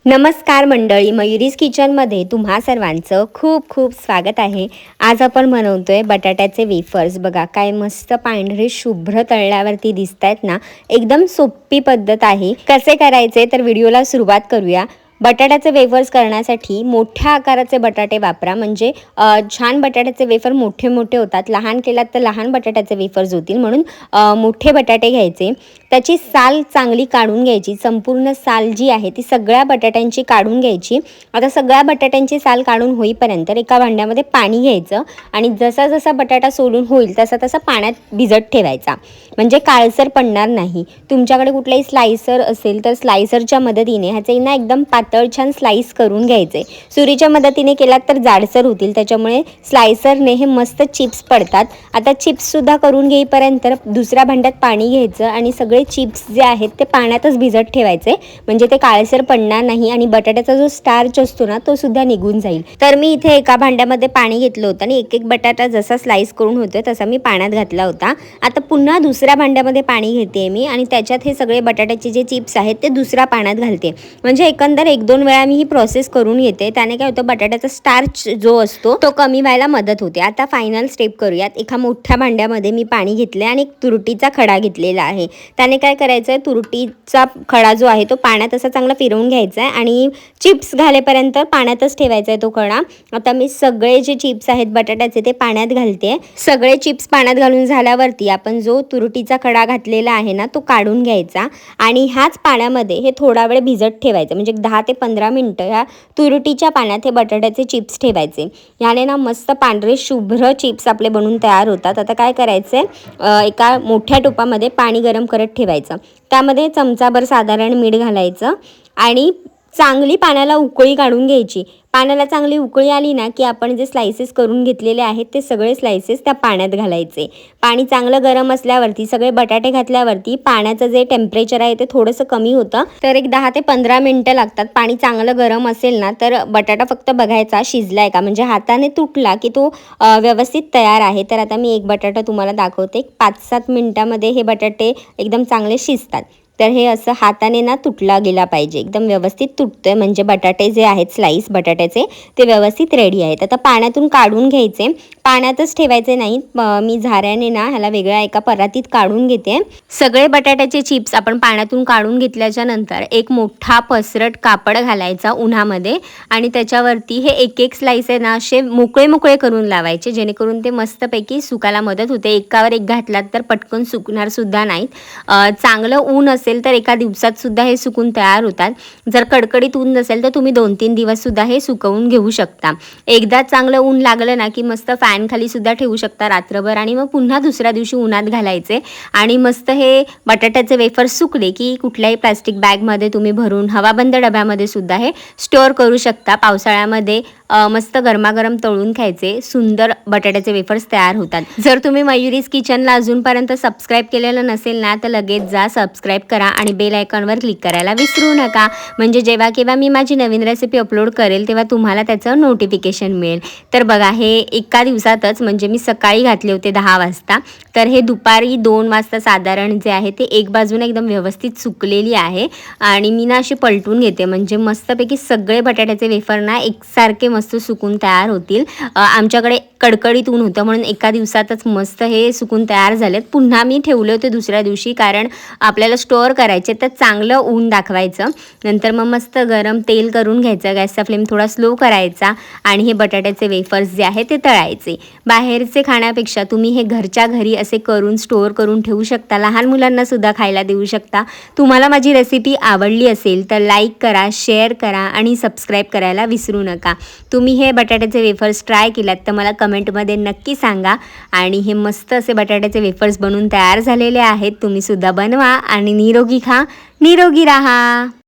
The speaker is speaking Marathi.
नमस्कार मंडळी, मयुरीज किचनमध्ये तुम्हा सर्वांचं खूप खूप स्वागत आहे। आज आपण बनवतोय बटाट्याचे वेफर्स। बघा काय मस्त पांढरे शुभ्र तळल्यावरती दिसत आहेत ना। एकदम सोपी पद्धत आहे। कसे करायचे तर व्हिडिओला सुरुवात करूया। बटाट्याचे वेफर्स करण्यासाठी मोठ्या आकाराचे बटाटे वापरा, म्हणजे छान बटाट्याचे वेफर मोठे मोठे होतात। लहान केलात तर लहान बटाट्याचे वेफर्स होतील, म्हणून मोठे बटाटे घ्यायचे। त्याची साल चांगली काढून घ्यायची, संपूर्ण साल जी आहे ती सगळ्या बटाट्यांची काढून घ्यायची। आता सगळ्या बटाट्यांची साल काढून होईपर्यंत एका भांड्यामध्ये पाणी घ्यायचं आणि जसा जसा बटाटा सोलून होईल तसा तसा पाण्यात भिजत ठेवायचा, म्हणजे काळसर पडणार नाही। तुमच्याकडे कुठलाही स्लायसर असेल तर स्लायसरच्या मदतीने ह्याचे ना एकदम पातळ छान स्लाइस करून घ्यायचे। सुरीच्या मदतीने केलात तर जाडसर होतील, त्याच्यामुळे स्लायसरने हे मस्त चिप्स पडतात। आता चिप्स सुद्धा करून घेईपर्यंत दुसऱ्या भांड्यात पाणी घ्यायचं आणि सगळे चिप्स जे आहेत ते पाण्यातच भिजत ठेवायचे, म्हणजे ते काळसर पडणार नाही आणि बटाट्याचा जो स्टार्च असतो ना तो सुद्धा निघून जाईल। तर मी इथे एका भांड्यामध्ये पाणी घेतलं होतं आणि एक एक बटाटा जसा स्लाइस करून होतोय तसा मी पाण्यात घातला होता। आता पुन्हा दुसऱ्या भांड्यामध्ये पाणी घेते मी आणि त्याच्यात हे सगळे बटाट्याचे जे चिप्स आहेत ते दुसऱ्या पाण्यात घालते, म्हणजे एकंदर एक दोन वेळा मी ही प्रोसेस करून येते। त्याने काय होतं, बटाट्याचा स्टार्च जो असतो तो कमी व्हायला मदत होते। आता फायनल स्टेप करूयात। एका मोठ्या भांड्यामध्ये मी पाणी घेतले आणि एक तुरटीचा खडा घेतलेला आहे। त्याने काय करायचं आहे, तुरटीचा खडा जो आहे तो पाण्यात असा चांगला फिरवून घ्यायचा आहे आणि चिप्स घालेपर्यंत पाण्यातच ठेवायचा आहे तो खडा। आता मी सगळे जे चिप्स आहेत बटाट्याचे ते पाण्यात घालते। सगळे चिप्स पाण्यात घालून झाल्यावरती आपण जो तुरटीचा खडा घातलेला आहे ना तो काढून घ्यायचा आणि ह्याच पाण्यामध्ये हे थोडा वेळ भिजत ठेवायचं, म्हणजे 10 ते 15 मिनिटं ह्या तुरटीच्या पाण्यात हे बटाट्याचे चिप्स ठेवायचे। याने ना मस्त पांढरे शुभ्र चिप्स आपले बनून तयार होतात। आता काय करायचं, एका मोठ्या टोपामध्ये पाणी गरम करत ठेवायचं, त्यामध्ये चमचाभर साधारण मीठ घालायचं आणि चांगली पाण्याला उकळी काढून घ्यायची। पाण्याला चांगली उकळी आली ना की आपण जे स्लाइसेस करून घेतलेले आहेत ते सगळे स्लाइसेस त्या पाण्यात घालायचे। पाणी चांगलं गरम असल्यावरती सगळे बटाटे घातल्यावरती पाण्याचं जे टेम्परेचर आहे ते थोडंसं कमी होतं, तर एक 10 ते 15 मिनिटं लागतात। पाणी चांगलं गरम असेल ना तर बटाटा फक्त बघायचा शिजलाय का, म्हणजे हाताने तुटला की तो व्यवस्थित तयार आहे। तर आता मी एक बटाटा तुम्हाला दाखवते। 5-7 मिनिटामध्ये हे बटाटे एकदम चांगले शिजतात। तर हे असं हाताने ना तुटला गेला पाहिजे, एकदम व्यवस्थित तुटतोय, म्हणजे बटाटे जे आहेत स्लाइस बटाट्याचे ते व्यवस्थित रेडी आहेत। आता पाण्यातून काढून घ्यायचे, पाण्यातच ठेवायचे नाहीत। मी झाऱ्याने ना ह्याला वेगळ्या एका परातीत काढून घेते। सगळे बटाट्याचे चिप्स आपण पाण्यातून काढून घेतल्याच्या नंतर एक मोठा पसरट कापड घालायचा उन्हामध्ये आणि त्याच्यावरती हे एक एक स्लाइस आहे ना असे मोकळे मोकळे करून लावायचे, जेणेकरून ते मस्तपैकी सुकायला मदत होते। एकावर एक घातलात तर पटकन सुकणार सुद्धा नाहीत। चांगलं ऊन असेल तर एका दिवसात सुद्धा हे सुकून तयार होतात। जर कडकडीत ऊन नसेल तर तुम्ही 2-3 दिवस सुद्धा हे सुकवून घेऊ शकता। एकदा चांगलं ऊन लागलं ना की मस्त फॅन खाली सुद्धा ठेवू शकता रात्रभर आणि मग पुन्हा दुसऱ्या दिवशी उन्हात घालायचे आणि मस्त हे बटाट्याचे वेफर्स सुकले की कुठल्याही प्लास्टिक बॅगमध्ये तुम्ही भरून हवाबंद डब्यामध्ये सुद्धा हे स्टोअर करू शकता। पावसाळ्यामध्ये मस्त गरमागरम तळून खायचे सुंदर बटाट्याचे वेफर्स तयार होतात। जर तुम्ही मयुरीज किचनला अजूनपर्यंत सबस्क्राईब केलेलं नसेल ना तर लगेच जा, सबस्क्राईब करा आणि बेल आयकॉनवर क्लिक करायला विसरू नका, म्हणजे जेव्हा केव्हा मी माझी नवीन रेसिपी अपलोड करेल तेव्हा तुम्हाला त्याचं नोटिफिकेशन मिळेल। तर बघा हे एका दिवसातच, म्हणजे मी सकाळी घातले होते 10 वाजता, तर हे दुपारी 2 वाजता साधारण जे आहे ते एक बाजूने एकदम व्यवस्थित सुकलेली आहे आणि मी ना अशी पलटून घेते, म्हणजे मस्तपैकी सगळे बटाट्याचे वेफर ना एकसारखे मस्त सुकून तयार होतील। आमच्याकडे कडकडीत ऊन होतं म्हणून एका दिवसातच मस्त हे सुकून तयार झालेत। पुन्हा मी ठेवले होते दुसऱ्या दिवशी, कारण आपल्याला स्टोअर करायचे तर चांगलं ऊन दाखवायचं। नंतर मग मस्त गरम तेल करून घ्यायचं, गॅसचा फ्लेम थोडा स्लो करायचा आणि हे बटाट्याचे वेफर्स जे आहे ते तळायचे। बाहेरचे खाण्यापेक्षा तुम्ही हे घरच्या घरी असे करून स्टोअर करून ठेवू शकता, लहान मुलांना सुद्धा खायला देऊ शकता। तुम्हाला माझी रेसिपी आवडली असेल तर लाईक करा, शेअर करा आणि सबस्क्राईब करायला विसरू नका। तुम्ही हे बटाट्याचे वेफर्स ट्राय केलात तर मला कमेंटमध्ये नक्की सांगा आणि हे मस्त असे बटाट्याचे वेफर्स बनवून तयार झालेले आहेत। तुम्ही सुद्धा बनवा आणि निरोगी खा, निरोगी राहा।